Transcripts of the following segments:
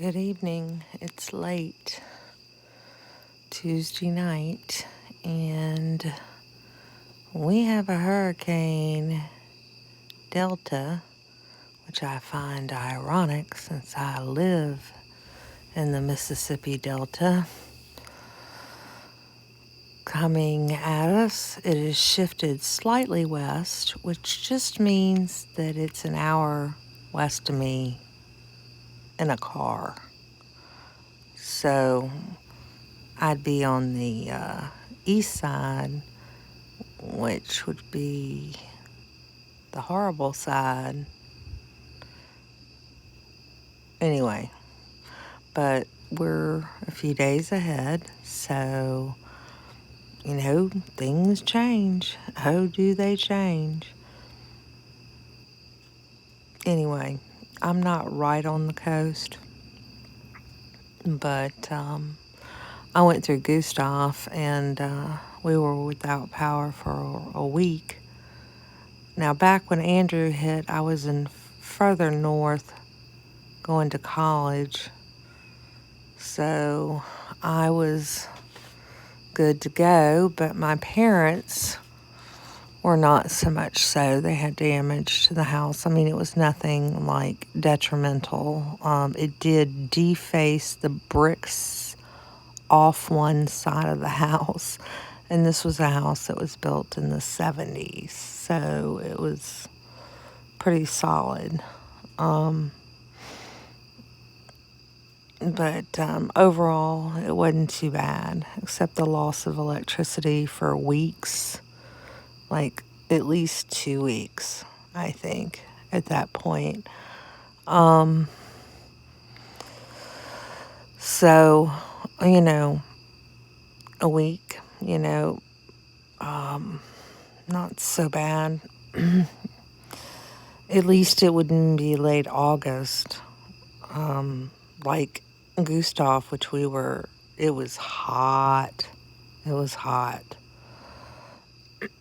Good evening. It's late Tuesday night, and we have a hurricane Delta, which I find ironic since I live in the Mississippi Delta, coming at us. It has shifted slightly west, which just means that it's an hour west of me in a car. So I'd be on the east side, which would be the horrible side. Anyway, but we're a few days ahead, so, things change. How do they change? Anyway, I'm not right on the coast, but I went through Gustav, and we were without power for a week. Now, back when Andrew hit, I was in further north going to college, so I was good to go, but my parents were not so much so. They had damage to the house. I mean, it was nothing like detrimental. It did deface the bricks off one side of the house, and this was a house that was built in the 70s, so it was pretty solid. But overall, it wasn't too bad, except the loss of electricity for weeks, like at least 2 weeks, I think, at that point. So, a week, not so bad. At least it wouldn't be late August, like Gustav, it was hot. It was hot.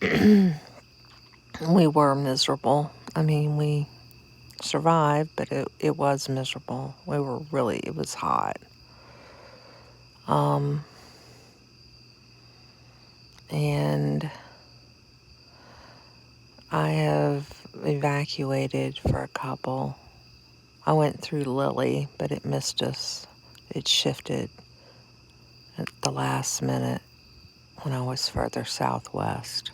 We were miserable. I mean, we survived, but it was miserable. It was hot. And I have evacuated for a couple. I went through Lily, but it missed us. It shifted at the last minute when I was further southwest.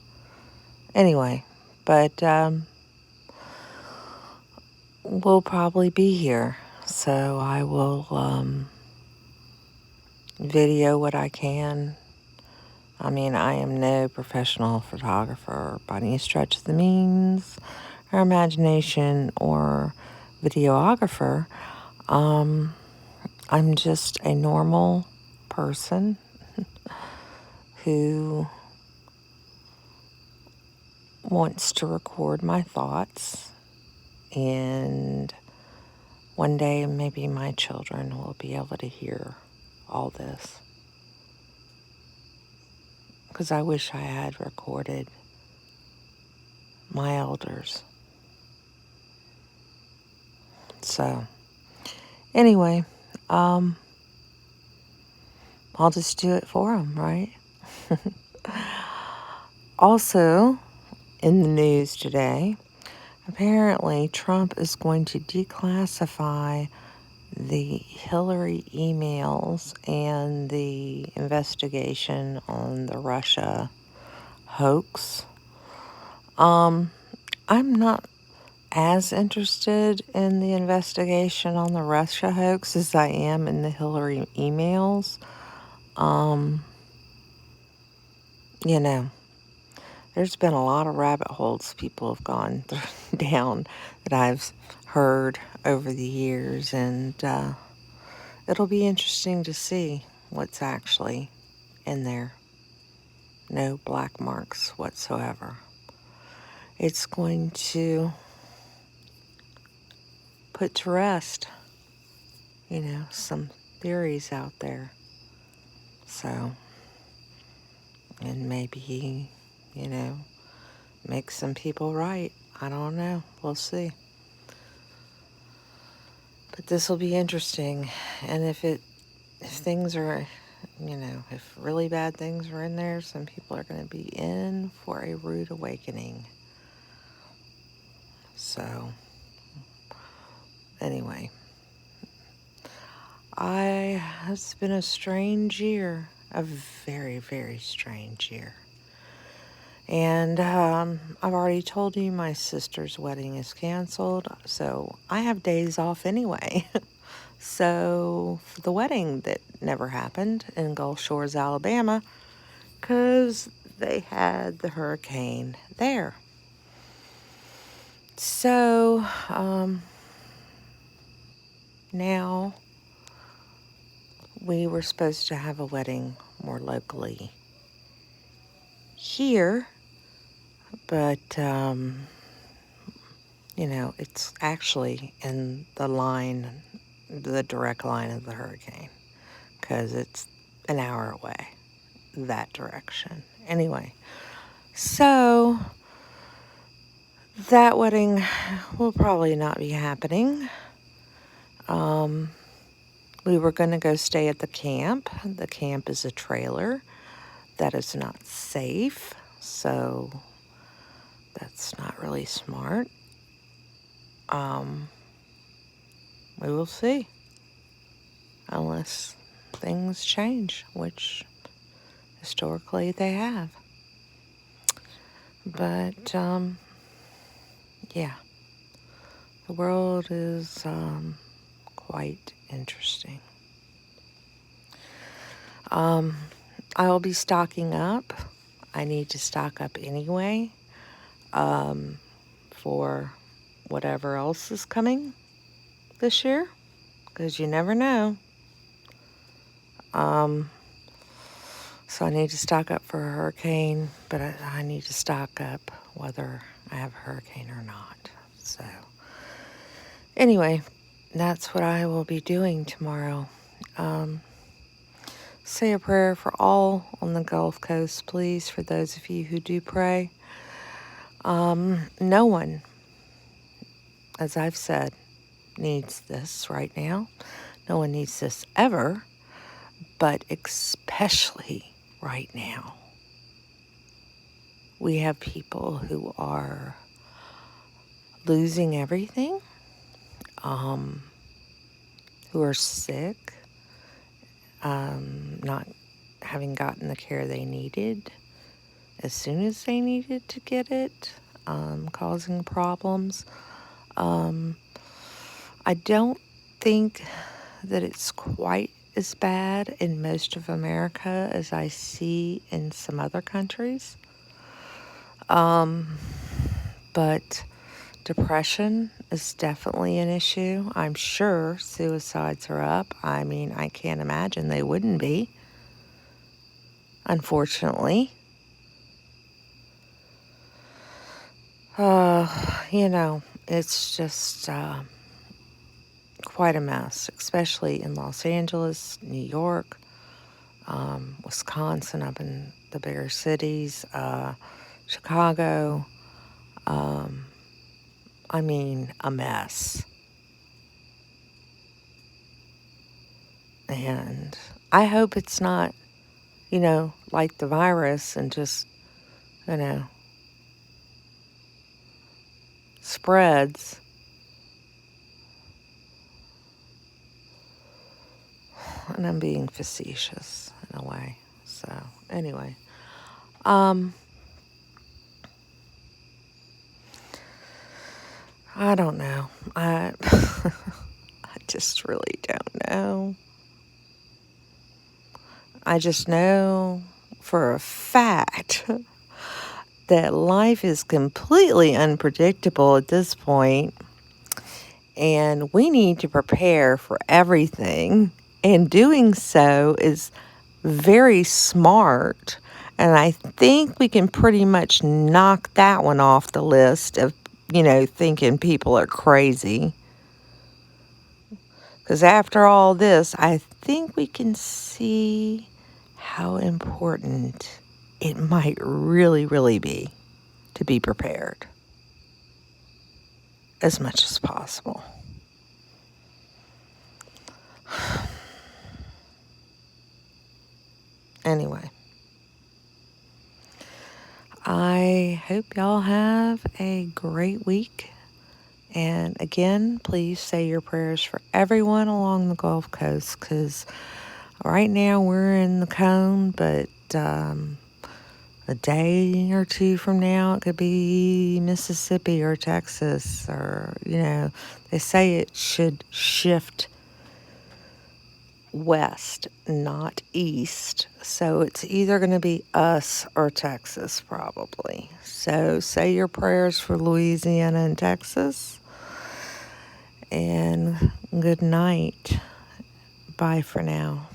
Anyway, but we'll probably be here. So I will video what I can. I mean, I am no professional photographer by any stretch of the means or imagination or videographer. I'm just a normal person who wants to record my thoughts, and one day maybe my children will be able to hear all this. Because I wish I had recorded my elders. So, anyway, I'll just do it for them, right? Also, in the news today, apparently Trump is going to declassify the Hillary emails and the investigation on the Russia hoax. I'm not as interested in the investigation on the Russia hoax as I am in the Hillary emails. There's been a lot of rabbit holes people have gone down that I've heard over the years, and it'll be interesting to see what's actually in there. No black marks whatsoever. It's going to put to rest, some theories out there. So, and maybe, make some people right. I don't know. We'll see. But this will be interesting. And if things are, if really bad things are in there, some people are going to be in for a rude awakening. So, anyway, it's been a strange year, a very, very strange year. And I've already told you my sister's wedding is canceled, so I have days off anyway. So for the wedding that never happened in Gulf Shores, Alabama, because they had the hurricane there. So now we were supposed to have a wedding more locally here, but it's actually in the direct line of the hurricane, because it's an hour away that direction. Anyway, so that wedding will probably not be happening. We were going to go stay at the camp. The camp is a trailer that is not safe, so that's not really smart. We will see, unless things change, which historically they have. But yeah, the world is quite interesting. I will be stocking up. I need to stock up anyway for whatever else is coming this year, because you never know. So I need to stock up for a hurricane, but I need to stock up whether I have a hurricane or not. So anyway, that's what I will be doing tomorrow. Say a prayer for all on the Gulf Coast, please, for those of you who do pray. No one, as I've said, needs this right now. No one needs this ever, but especially right now. We have people who are losing everything, who are sick, not having gotten the care they needed as soon as they needed to get it, causing problems. I don't think that it's quite as bad in most of America as I see in some other countries. But depression is definitely an issue. I'm sure suicides are up. I mean, I can't imagine they wouldn't be, unfortunately. It's just quite a mess, especially in Los Angeles, New York, Wisconsin, up in the bigger cities, Chicago. I mean, a mess. And I hope it's not, like the virus and just, spreads. And I'm being facetious in a way. So, anyway. I don't know. I just really don't know. I just know for a fact that life is completely unpredictable at this point, and we need to prepare for everything, and doing so is very smart. And I think we can pretty much knock that one off the list of, thinking people are crazy. Because after all this, I think we can see how important it might really, really be to be prepared as much as possible. Anyway, I hope y'all have a great week. And again, please say your prayers for everyone along the Gulf Coast, because right now we're in the cone, but a day or two from now it could be Mississippi or Texas, or, they say it should shift west, not east. So it's either going to be us or Texas, probably. So say your prayers for Louisiana and Texas. And good night. Bye for now.